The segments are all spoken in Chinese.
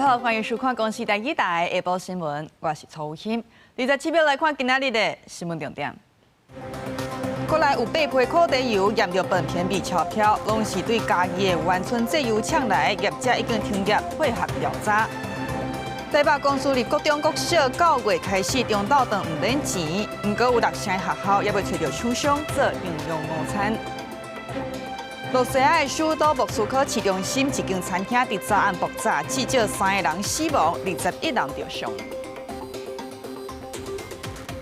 好，歡迎收看公視第2台下晡新聞，我是曹武欣。27秒來看今仔日的新聞重點。國內有8批烤茶油驗到本片比鈔票，攏是對嘉義的灣村製油廠來，業者已經停業配合調查。台北公私立各中國小9月開始中晝頓唔領錢，不過有6成學校也未找到廠商做營養午餐。洛西亞的首都莫斯科市中心一間餐廳在昨暗爆炸，至少3個人死亡，21人受傷。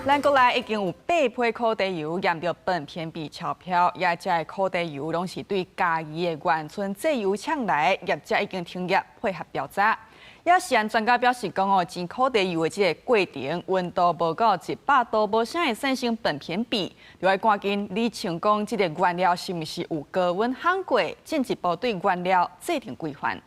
咱國內已經有8批烤茶油驗到本片比鈔票，也這個烤茶油攏是對嘉義的灣村製油廠來，業者已經停業配合調查。也食安專家表示講哦，煎烤茶油的這個過程溫度無到100度，無啥會產生本片比，就要趕緊釐清講這個原料是毋是有高溫烘過，進一步對原料制定規範。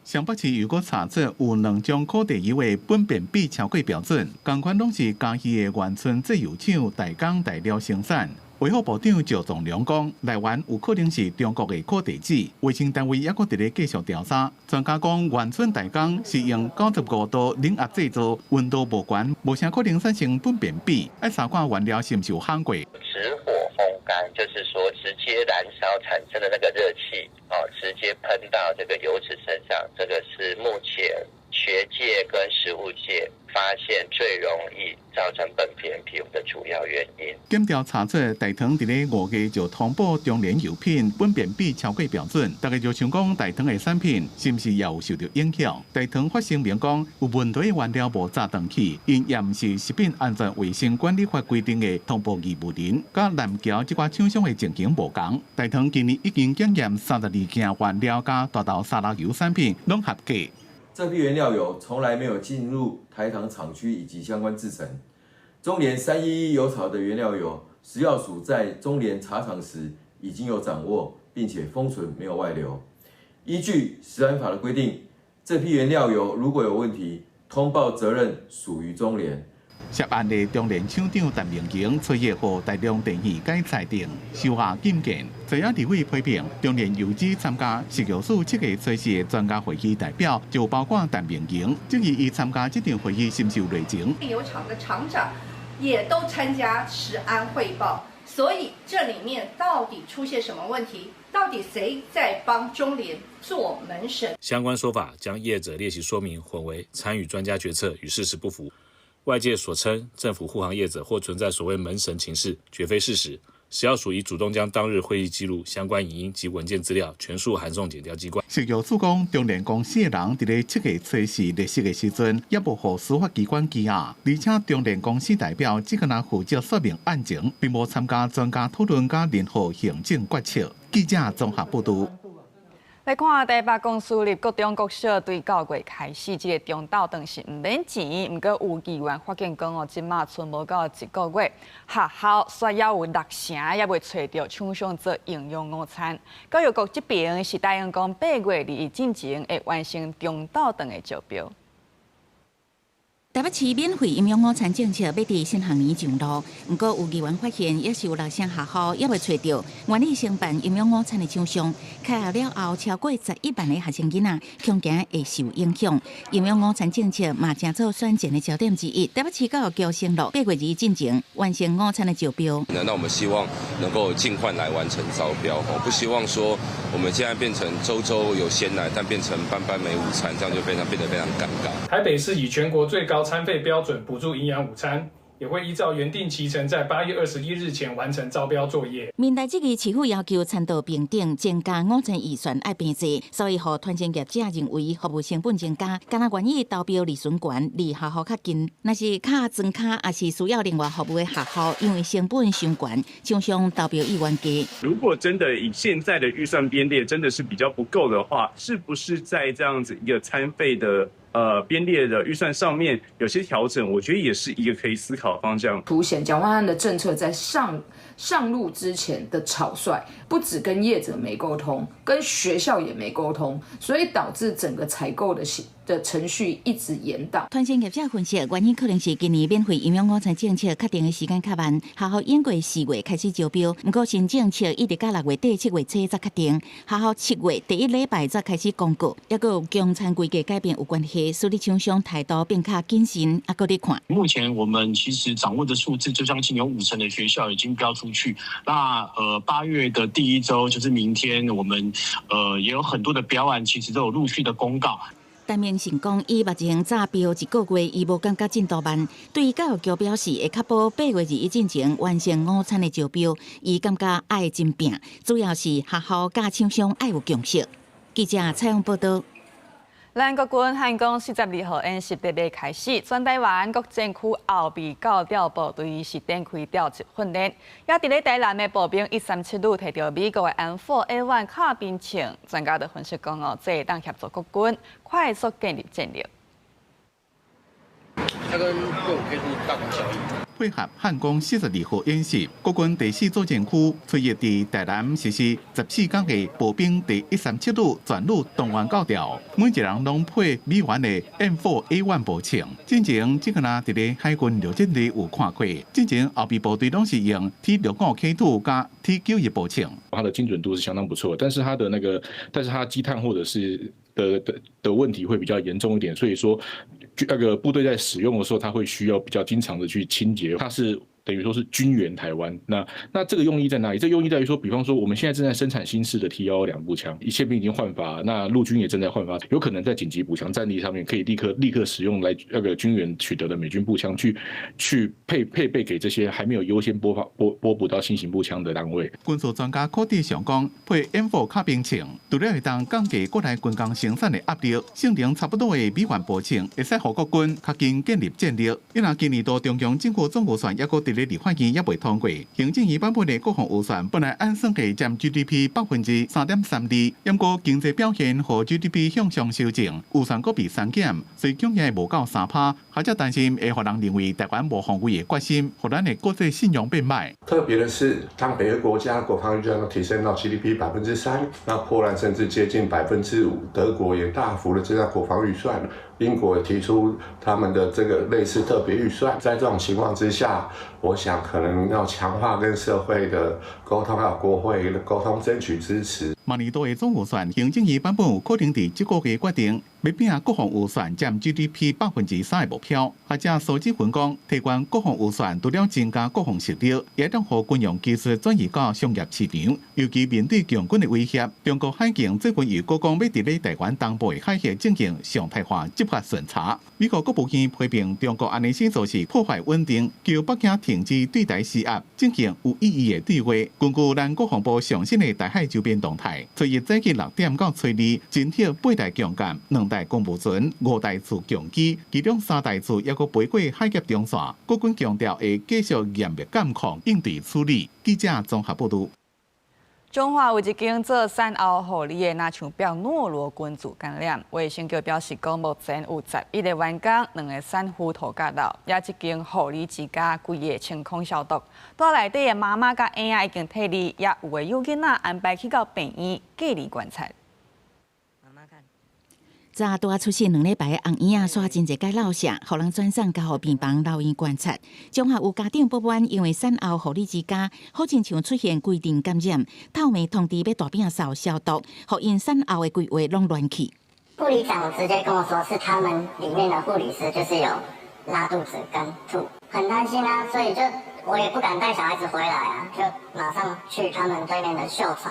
上北市如果查出有2種烤茶油的本片比超過標準，同款攏是嘉義的灣村製油廠大工大料生產。衛福部長趙仲良講，來源有可能是中國的烤茶籽，衛生單位也閣佇咧繼續調查。專家講，灣村大工是用95度冷壓製造，溫度無懸，無啥可能產生本片比。要查看原料是毋是有烘過。直火烘乾，就是說直接燃燒產生的那個熱氣，直接噴到這個油脂身上，這個是目前學界跟實務界發現最容易造成本片比的主要原因。檢調查出大糖佇咧5月就通報中聯油品本片比超過標準，大家就想講大糖的產品是毋是也有受到影響？大糖發聲明講有問題的原料無炸斷去，因也毋是食品安全衛生管理法規定的通報義務人，甲南橋這掛廠商的情形無同。大糖今年已經檢驗32件原料加大豆沙拉油產品攏合格。這批原料油從來沒有進入台糖廠區以及相關製程。中聯311油槽的原料油，食藥署在中聯查廠時已經有掌握，並且封存沒有外流。依據食安法的規定，這批原料油如果有問題，通報責任屬於中聯。涉案的中聯廠長陳明榮昨夜和大量電器改裁定，收下禁見。在野立委批評中聯油脂參加食藥署7月初四的專家會議代表，就包括陳明榮，質疑伊參加這場會議是不是有內情。油廠的廠長也都參加食安匯報，所以這裡面到底出現什麼問題？到底誰在幫中聯做門審？相關說法將業者列席說明混為參與專家決策，與事實不符。外界所稱政府護航業者或存在所謂門神情事，絕非事實。食藥署已主動將當日會議記錄、相關影音及文件資料全數函送檢調機關。食藥署講，中聯公司的人佇咧7月初四列席的時陣，也無予司法機關羈押，而且中聯公司代表只可能負責說明案情，並無參加專家討論甲任何行政決策。記者綜合報道。來看台北公私立各中國小對9月開始，這個中晝頓是唔領錢，不過有議員發現講哦，今嘛剩無到1個月，學校需要有6成也未找到廠商做營養午餐。教育局這邊是答應講8月2日進前會完成中晝頓的招標。台北市免費營養午餐政策要佇新學年上路，不過有議員發現，也是有6成學校也未找到願意承辦營養午餐的廠商，開學了後，超過11萬的學生囡仔恐驚會受影響。營養午餐政策嘛，正做選戰的焦點之一。台北市教育局承諾8月2日進前完成午餐的招標。那我們希望能夠盡快來完成招標，不希望說我們現在變成周周有鮮奶，但變成班班沒午餐，這樣就變得非常尷尬。台北市以全國最高餐費標準補助營養午餐，也會依照原定期程，在8月21日前完成招標作業。面對這個市府要求餐道平等，增加午餐預算愛平濟，所以和團建業者認為服務成本增加，敢若願意投標利潤懸，離學校較近。若是較莊卡，也是需要另外服務的學校，因為成本相懸，廠商投標意願低。如果真的以現在的預算編列真的是比較不夠的話，是不是在這樣子一個餐費的編列的預算上面有些調整，我覺得也是一個可以思考的方向。凸顯蔣萬安的政策在上路之前的草率，不只跟業者沒溝通，跟學校也沒溝通，所以導致整個採購的程序一直延宕。團產業者分析，原因可能是今年免費營養午餐政策確定的時間較慢，學校應該4月開始招標，不過新政策一直到6月底7月初才確定，學校7月第1禮拜才開始公告，也個有供餐規格改變有關係，所以廠商態度變較謹慎，還佫在看。目前我們其實掌握的數字，就將近有50%的學校已經標出去。那8月的第1週就是明天，我們也有很多的標案，其實都有陸續的公告。陳明信講，伊目前招標1個月，伊無感覺進度慢。對於教育局表示，會確保8月21之前完成午餐的招標，伊感覺愛真拼，主要是學校甲廠商愛有共識。記者採訪報道。咱國軍漢光42號演習特別開始，全台灣各戰區後備教調部隊是展開調集訓練，也佇咧台南的步兵137旅摕到美國的 M4A1 卡賓槍，專家就分析講這會當協助國軍快速建立戰力。它跟各種 K2 大同小異。配合漢光42號演習，國軍第4作戰區隨意佇台南實施14天的步兵第137旅全旅動員教調，每一人攏配美元的 M4A1 步槍。之前這個呢，佇咧海軍陸戰隊有看過，之前後備部隊攏是用 T65K2 加 T91步槍。它的精準度是相當不錯，但是它的積碳或者是的問題會比較嚴重一點，所以說那個部隊在使用的時候，它會需要比較經常的去清潔，它是等於說是軍援台灣。那這個用意在哪裡？這個用意在於說，比方說我們現在正在生產新式的 T112步槍，憲兵已經換發，那陸軍也正在換發，有可能在緊急補強戰力上面可以立刻使用來那個軍援取得的美軍步槍去配備給這些還沒有優先撥補到新型步槍的單位。軍事專家柯迪上講，配 M4 卡賓槍，除了會當降低國內軍工生產的壓力，性能差不多的美元步槍，會使讓國軍較緊建立戰力。因為今年度中央政府總預算抑閣佇咧立法院也未通過，行政院版本的國防預算本來按算計佔 GDP 3.32%，不過經濟表現和 GDP 向上修正，預算閣被刪減，所以竟然無到3%，學者擔心會讓人認為台灣無防衛的決心，讓咱的國際信用變壞。特別的是，當北約國家國防預算提升到 GDP 3%，那波蘭甚至接近5%，德國也大幅的增加國防預算，英國也提出他們的這個類似特別預算。在這種情況之下，我想可能要強化跟社會的溝通，還有國會的溝通，爭取支持。明年度的總預算，行政院版本有可能在這個月決定，要拼國防預算佔 GDP 3%的目標。學者蘇志芬講，提高國防預算除了增加國防實力，也讓軍用技術轉移到商業市場。尤其面對強軍的威脅，中國海警最近又國講要佇咧台灣東部的海峽進行常態化執法巡查。美國國務院批評中國安尼行做是破壞穩定，叫北京停止對台施壓，進行有意義的對話。根據咱國防部上新的台海周邊動態，隨日早起6點到初二，偵測8台強艦、2台公務船、5台次強機，其中3台次也閣飛過海峽中線。國軍強調會繼續嚴密監控、應對處理。記者綜合報道。中華有一間做產後護理的，若像表諾羅菌組感染，衛生局表示講，目前有11個員工，2個產婦塗甲到，也一間護理之家規個清空消毒。帶內底的媽媽甲嬰仔已經退離，也有個幼囡仔安排去到病院隔離觀察。早大出世2禮拜的紅嬰仔刷真濟解落下，互人轉送交予病房留院觀察。中華有家長不滿，因為產後護理之家好親像出現規定感染，透暝通知要大病掃消毒，互因產後的規劃攏亂去。護理長直接跟我說，是他們裡面的護理師就是有拉肚子跟吐，很擔心啊，所以就我也不敢帶小孩子回來啊，就馬上去他們對面的秀傳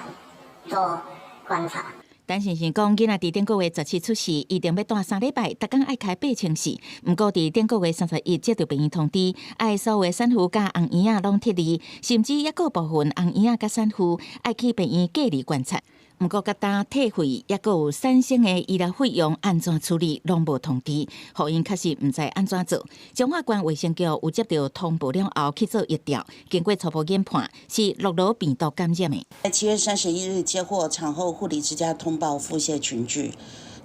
做觀察。陳先生講，囡仔佇頂個月17出世，一定要帶3禮拜，逐工愛開8清洗。毋過佇頂個月31接到病院通知，愛所有的產婦甲紅嬰仔攏撤離，甚至也有部分紅嬰仔甲產婦愛去病院隔離觀察。毋過，甲單退費，也閣有產生的醫療費用安怎處理，攏無通知，互因確實毋知安怎做。中華縣衛生局有接到通報了後去做疫調，經過初步研判是諾羅病毒感染的。在7月31日接獲產後護理之家通報腹瀉群聚，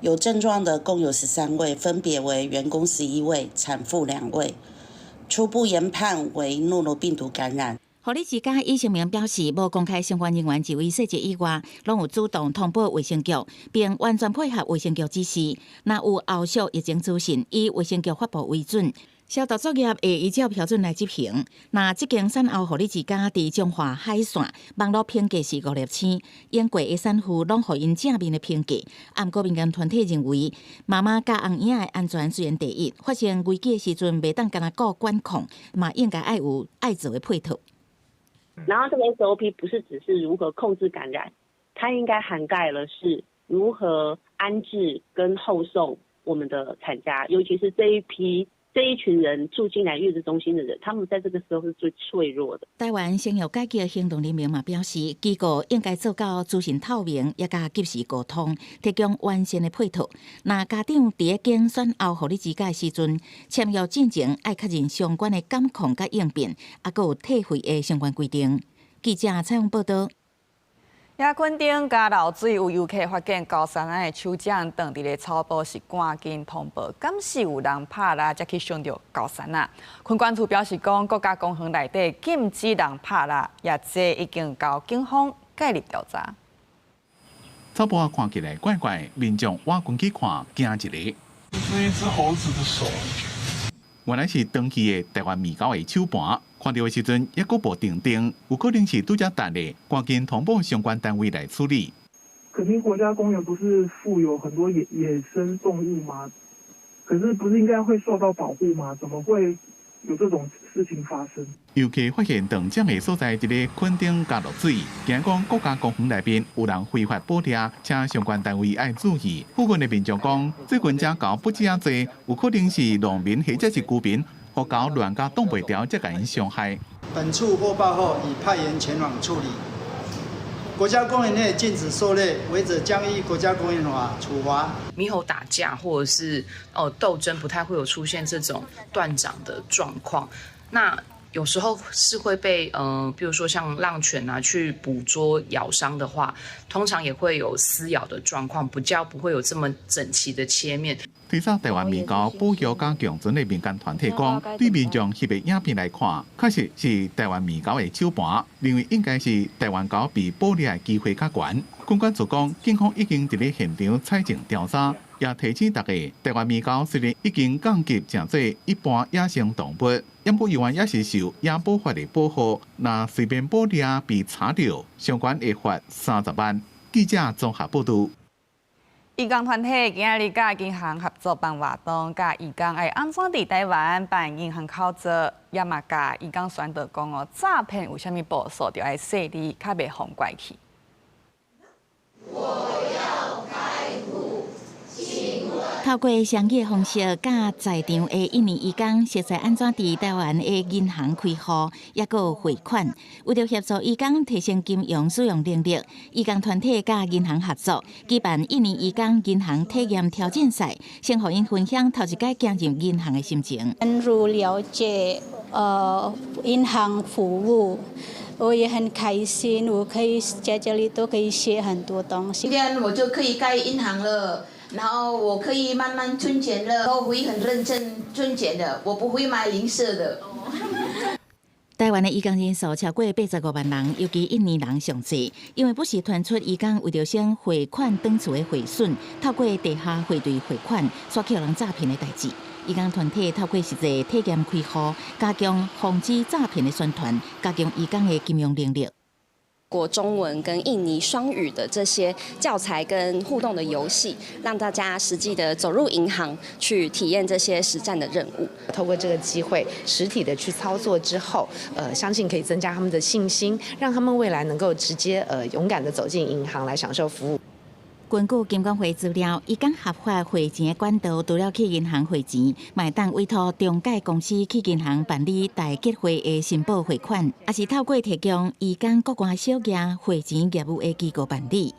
有症狀的共有13位，分別為員工11位、產婦2位，初步研判為諾羅病毒感染。護理之家已聲明表示，無公開相關人員就醫細節以外，攏有主動通報衛生局，並完全配合衛生局指示。若有後續疫情資訊，以衛生局發布為準。消毒作業會依照標準來執行。那這間產後護理之家佇中華海線，網絡評價是5粒星，用過的產婦攏予因正面的評價。不過民間團體認為，媽媽甲嬰兒的安全雖然第一，發生危機的時陣，袂當干那顧管控，嘛應該愛有愛做的配套。然後這個 SOP 不是只是如何控制感染，它應該涵蓋了是如何安置跟後送我們的產家，尤其是這一群人住進來月子中心的人，他們在這個時候是最脆弱的。台灣生育改革行動聯盟嘛表示，機構應該做到資訊透明，也加及時溝通，提供完善的配套。那家長佇個揀選後護理之家的時陣，簽約進前愛確認相關的監控甲應變，還有退費的相關規定。記者採訪報道。也墾丁加漏水，有遊客發現高山仔的手掌斷佇咧草埔，是趕緊通報，敢是有人拍蠟才去傷到高山仔。墾管處表示講，國家公園內底禁止人拍蠟，也這已經交警方介入調查。草埔看起來怪怪，民眾挖進去看，驚一個。這是一隻猴子的手。原來是長期的台灣米糕的手盤，看到的時陣也佫無定定，有可能是拄則達的，趕緊通報相關單位來處理。墾丁國家公園不是附有很多野生動物嗎？可是不是應該會受到保護嗎？怎麼會有這種事情發生？遊客發現斷掌的所在，一個墾丁加漏水，驚講國家公園內邊有人非法捕獵，請相關單位愛注意。附近的民眾講，最近這狗不止啊多，有可能是農民或者是居民，互狗亂甲擋袂牢，才甲因傷害。本處獲報後，已派員前往處理。國家公園內禁止狩獵，違者將依國家公園法處罰。獼猴打架或者是鬥爭，不太會有出現這種斷掌的狀況。那有時候是會被比如說像浪犬啊去捕捉咬傷的話，通常也會有撕咬的狀況，比較不會有這麼整齊的切面。推測台灣米糕保育加強準的民間團體講，對民眾翕的影片來看，確實是台灣米糕的手盤，認為應該是台灣狗被捕獵的機會較懸。墾管處講，警方已經佇咧現場採證調查，也提醒大家，台灣米糕雖然已經降級成做一般野生動物，也不永遠也是受野保法的保護。若隨便捕獵被查到，相關會罰30萬。記者綜合報道。移工團體今日甲銀行合作辦活動，甲移工會安怎佇台灣辦銀行口座，也嘛甲移工宣導講詐騙有啥物步數，就愛細緻，較袂互拐去。透過商業方式，甲在場的印尼移工熟悉安怎佇台灣的銀行開戶，也閣有匯款。為了協助移工提升金融使用能力，移工團體甲銀行合作，舉辦印尼移工銀行體驗挑戰賽，先互因分享頭一擺加入銀行的心情。深入了解銀行服務。我也很開心，我可以在這裡都可以學很多東西。今天我就可以開銀行了，然後我可以慢慢存錢了，我會很認真存錢的，我不會買零食的。台灣的移工人數超過85萬人，尤其印尼人上濟，因為不時傳出移工為着省匯款轉厝的匯損，透過地下匯兌匯款，刷去人詐騙的代志。移工團體透過實際體驗開戶，加強防止詐騙的宣傳，加強移工的金融能力。國中文跟印尼雙語的這些教材跟互動的遊戲，讓大家實際的走入銀行去體驗這些實戰的任務。透過這個機會，實體的去操作之後，相信可以增加他們的信心，讓他們未來能夠直接勇敢的走進銀行來享受服務。根據金管會資料，移工合法匯錢的管道，除了去銀行匯錢，嘛當委託中介公司去銀行辦理大結匯的申報匯款，也是透過提供移工各項小額匯錢業務的機構辦理。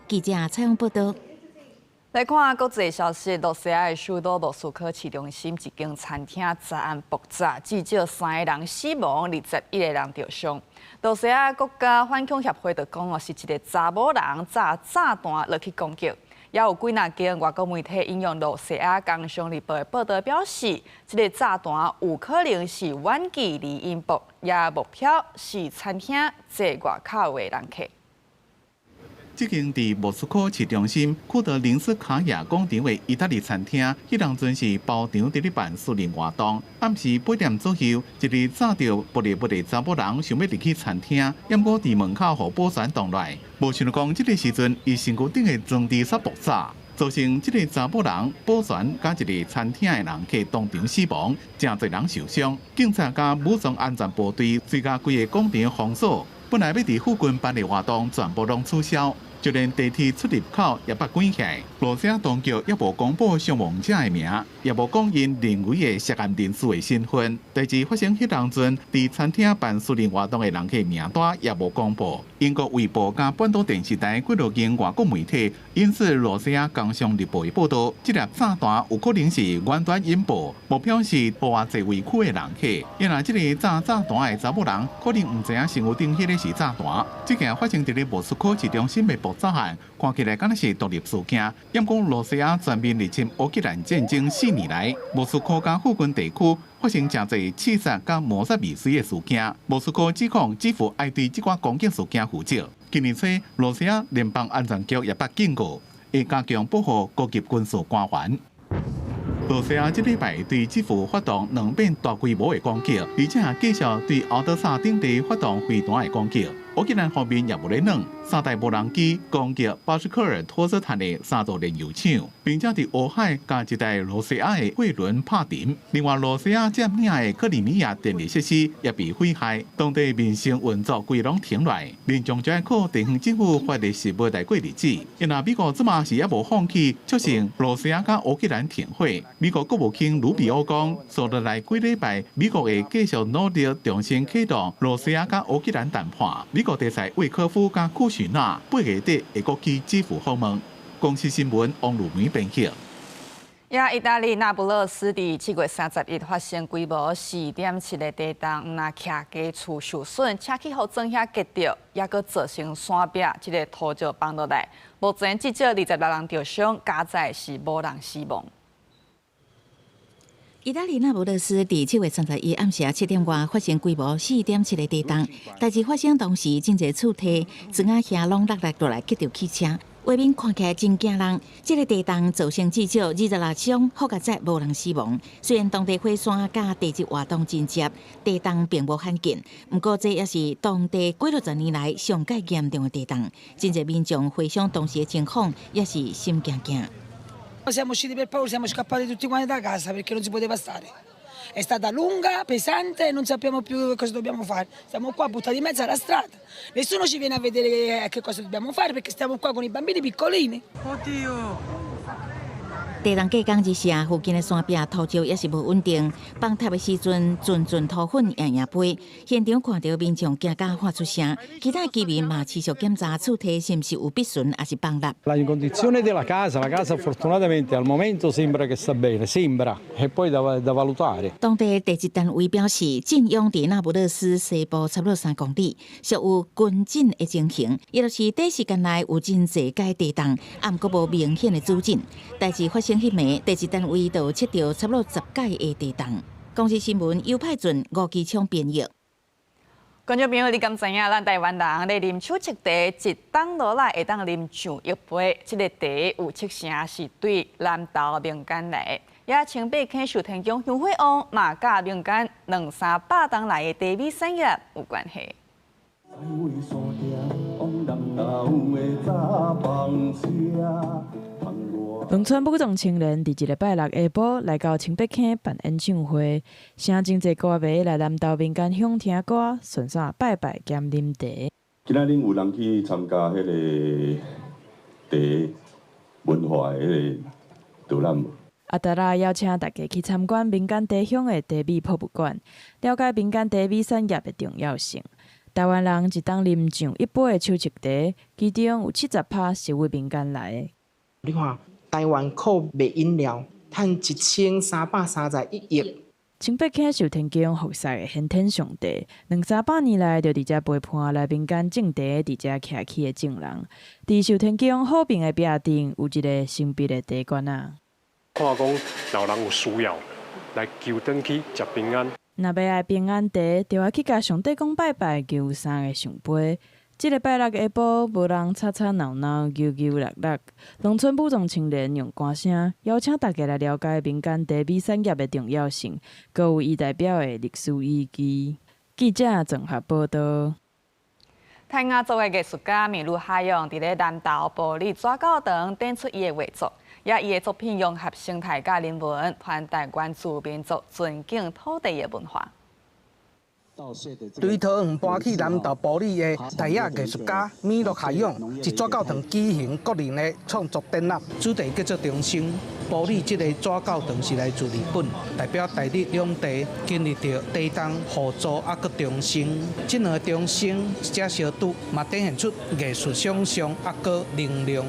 記者採訪報道。來看國際消息，羅西亞的首都莫斯科市中心一間餐廳炸案爆炸，至少3個人死亡，21個人受傷。羅西亞國家反恐協會就講是一個查某人炸彈落去攻擊，也有幾若間外國媒體引用路西亞工商日報的報道表示，這個炸彈有可能是遠距離引爆，也目標是餐廳坐外口的人客。這間在莫斯科市中心庫德林斯卡亞廣場的意大利餐廳，迄當陣是包場佇咧辦私人活動。暗時8點左右，一個炸着玻璃的查某人想要入去餐廳，因過佇門口互保全擋來。無想到講，這個時陣伊身軀頂的裝置煞爆炸，造成這個查某人、保全甲一個餐廳的人客當場死亡，真儕人受傷。警察甲武裝安全部隊追加規個廣場封鎖，本來要佇附近辦的活動全部攏取消。就連地鐵出入口也被關起來，羅西亞當局也無公布傷亡者的名，也無講因認為的涉案人士的身份。代志發生迄當陣，佇餐廳辦私人活動的人客名單也無公布。英國衛報甲半島電視台幾多間外國媒體引述羅西亞工商日報的報道，這粒炸彈有可能是遠端引爆，目標是外座位區的人客。因為這個炸彈的查某人可能唔知影身軀頂迄個是炸彈。這件發生佇咧莫斯科市中心的爆炸案，看起來敢若是獨立事件。因講羅西亞全面入侵烏克蘭戰爭4年來，莫斯科甲附近地區發生真濟刺殺甲謀殺未遂的事件。莫斯科指控基輔愛對這款攻擊事件負責。今年初，羅西亞聯邦安全局也捌警告，會加強保護高級軍事官員。羅西亞這禮拜對基輔發動2遍大規模的攻擊，而且繼續對奧德薩等地發動飛彈的攻擊。烏克蘭方面也無咧軟，3台無人機攻擊巴什克爾托斯坦的3座燃油廠，並且佇歐海加一台羅西亞的貨輪拍沉。另外，羅西亞佔領的克里米亞電力設施也被毀壞，當地民生運作規攏停來，民眾就要靠地方政府發的食物來過日子。因為美國這嘛是也無放棄，促成羅西亞甲烏克蘭停火。美國國務卿魯比歐講，所落來幾禮拜，美國會繼續努力重新啟動羅西亞甲烏克蘭談判。美國特使魏科夫加庫許納8月底會過去基輔訪問。公視新聞王如梅編輯。意大利那不勒斯伫7月31日發生規模4.7的地震，那徛家厝受損，車氣互磚遐結着，也閣造成山壁這個土石崩落來。目前至少26人受傷，加載是無人死亡。意大利那不勒斯伫7月31日暗時7點外發生規模4.7的地震，代志發生當時真濟厝體磚仔遐攏落落來擊着汽車，畫面看起來真驚人。這個地震造成至少26傷，好加載無人死亡。雖然當地火山甲地質活動真接，地震並無罕見，不過這也是當地幾60年來上界嚴重的地震。真濟民眾回想當時的情況，也是心驚驚。Siamo usciti per paura, siamo scappati tutti quanti da casa perché non si poteva stare. È stata lunga, pesante e non sappiamo più cosa dobbiamo fare. Stiamo qua buttati in mezzo alla strada. Nessuno ci viene a vedere che cosa dobbiamo fare perché stiamo qua con i bambini piccolini. Oddio! 地震過港之下，附近的山壁土石也是無穩定，崩塌的時陣，陣土粉硬飛。現場看到民眾驚甲發出聲，其他居民嘛持續檢查厝體是毋是有必損，還是崩塌。La condizione della casa, la casa fortunatamente al momento sembra che sta bene, sembra, e poi da valutare. 當地地質單位表示，震央佇那不勒斯西部差不多3公里，屬有軍震的情形，也就是短時間內有真濟屆地震，啊，毋過無明顯的主震。代志發生迄暝，地質單位就測到差不多10屆的地震。公視新聞尤派俊、吳其昌編譯。觀眾朋友，你敢知影？咱台灣人咧啉手冊茶，一冬落來會當啉上一杯。這個茶有7成是對南投名間來，也清北溪壽天宮香火旺，嘛甲名間200-300冬來的茶米產業有關係。農村武壯青年佇1禮拜6下晡來到清北溪辦演唱會，請真濟歌迷來南投民間鄉聽歌，順便拜拜兼啉茶。今仔日有人去參加迄個茶文化的迄個導覽。阿達拉邀請大家去參觀民間茶鄉的茶米博物館，了解民間茶米產業的重要性。台灣人一冬啉上一杯的手冊茶，其中有70%是為民間來的。你看，台灣靠賣飲料賺1331億，清北縣受天宮服侍的先天上帝，200-300年來就佇遮陪伴來民間種地佇遮徛起的眾人。佇受天宮好評的壁頂有一個神秘的地關仔。看講老人有需要來求轉去食平安。若要愛平安茶，就要去甲上帝公拜拜，求三個聖杯。這個拜六下晡，無人吵吵鬧鬧、悠悠樂樂，農村武裝青年用歌聲邀請大家來了解民間茶米產業的重要性，閣有伊代表的歷史意義。記者綜合報道。泰雅族的藝術家米魯哈勇佇咧南投埔里紙教堂展出伊的畫作，也伊的作品融合生態甲人文，傳達原住民族尊敬土地的文化。對桃園搬去南投埔里的台雅藝術家米魯哈勇，佇紙教堂舉行個人的創作展覽，主題叫做「重生」。埔里這個紙教堂是來自日本，代表台日兩地經歷着地動、互助，啊閣重生。這兩個重生一隻相拄，嘛展現出藝術想象，啊閣能量。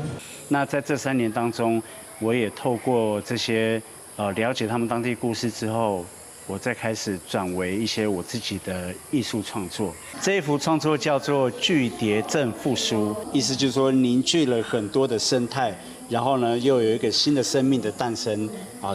那在這3年當中，我也透過這些了解他們當地故事之後，我再開始轉為一些我自己的藝術創作。這一幅創作叫做《巨蝶鎮復甦》，意思就是說凝聚了很多的生態，然後呢又有一個新的生命的誕生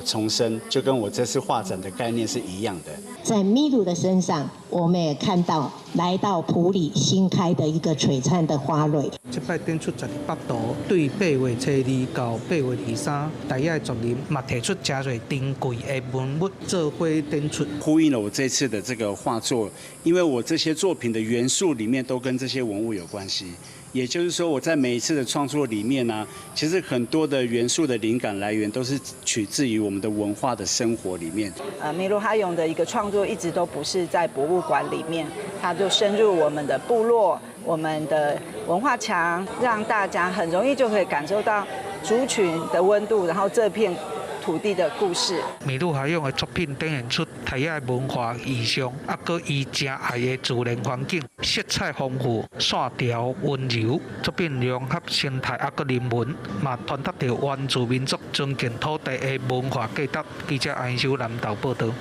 重生，就跟我這次畫展的概念是一樣的。在米魯的身上，我們也看到來到埔里新開的一個璀璨的花蕊。這擺展出12幅圖，對8月初2到8月23，台雅族人嘛提出真儕珍貴的文物做伙展出，呼應了我這次的這個畫作，因為我這些作品的元素裡面都跟這些文物有關係。也就是說，我在每一次的創作裡面呢，其實很多的元素的靈感來源都是取自於我們的文化的生活裡面。米魯哈勇的一個創作一直都不是在博物館裡面，它就深入我們的部落、我們的文化牆，讓大家很容易就可以感受到族群的溫度，然後這片土地的故事。米魯哈勇的作品展現出台雅文化意象，啊，閣伊正愛的自然環境，色彩豐富，線條溫柔。作品融合生態啊，閣人文，嘛傳達着原住民族尊敬土地的文化價值。記者安秀南投報道。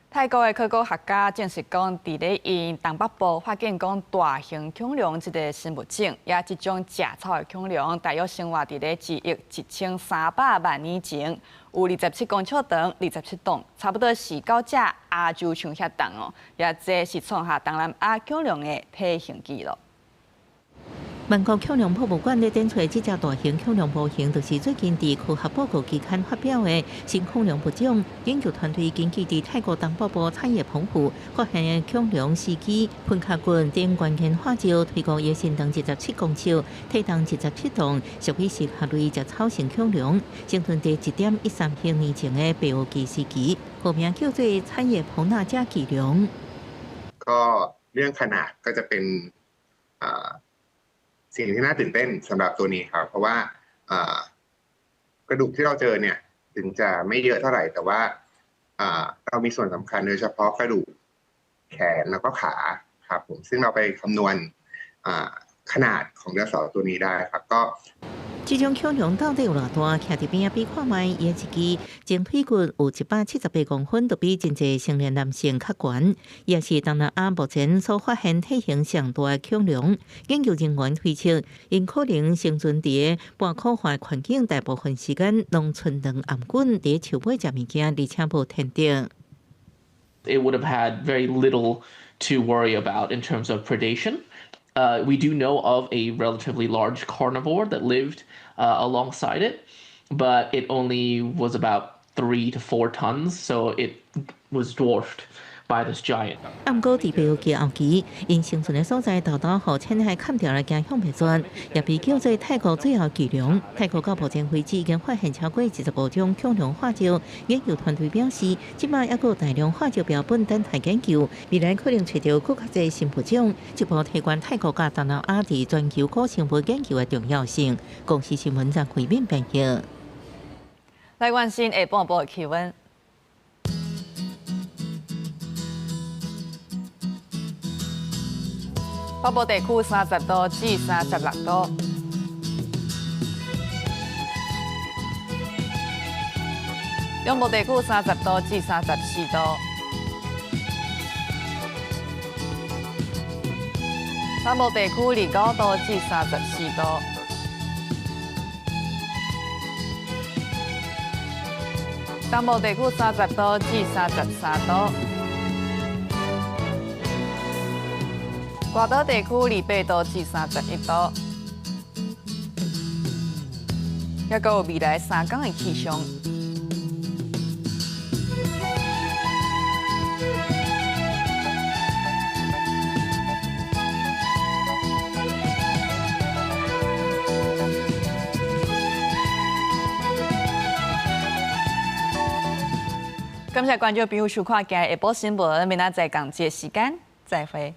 泰國的考古學家證實講，佇咧因東北部發現講大型恐龍這個生物種，也即種食草的恐龍，大約生活佇咧1億1300萬年前，有27公尺長、27棟，差不多是到這亞洲象遐重哦。也這是創下東南亞恐龍的體型紀錄。萬國恐龍博物館咧展出這隻大型恐龍模型，就是最近佇科學報告期刊發表的新恐龍物種。研究團隊根據佇泰國東北部產業豐富發現的恐龍屍肌、噴殼骨等關鍵化石，推估也身長17公尺，體重17噸，屬於是下類食草型恐龍，生存在1.13億年前的白堊紀時期，學名叫做產業蓬納加棘龍。ก็เรื่องขนาดก็จะเป็นสิ่งที่น่าตื่นเต้นสำหรับตัวนี้ครับเพราะว่ากระดูกที่เราเจอเนี่ยถึงจะไม่เยอะเท่าไหร่แต่ว่าเรามีส่วนสำคัญโดยเฉพาะกระดูกแขนแล้วก็ขาครับผมซึ่งเราไปคำนวณขนาดของไดโนเสาร์ตัวนี้ได้ครับก็這種恐龍到底有偌大？徛佇邊仔比看賣，伊的一支前腿骨有178公分，就比真濟成年男性較懸。也是東南亞目前所發現體型上大的恐龍。研究人員推測，因可能生存佇半酷寒環境，大部分時間攏存兩頷頸佇樹尾食物件，而且無天敵。It would have had very little to worry about in terms of predation. We do know of a relatively large carnivore that lived alongside it, but it only was about 3 to 4 tons, so it was dwarfed by this giant. 不過，佇白堊紀後期，因生存的所在豆豆互淺海砍掉來驚向袂絕，也被叫做泰國最後巨龍。泰國到目前為止已經發現超過25種恐龍化石。研究團隊表示，即擺還有大量化石標本等待研究，未來可能找到更較濟新物種，進一步提高泰國甲東南亞佇全球古生物研究的重要性。公視新聞張惠敏報道。來關心下半部的氣溫。北部地區30度至36度。中部地區30度至34度，南部地區25度至34度，東部地區30度至33度，外島地區28度至31度。也有未來3天的氣象。感謝觀眾朋友收看今日的下晡新聞，明仔載同一個時間再會。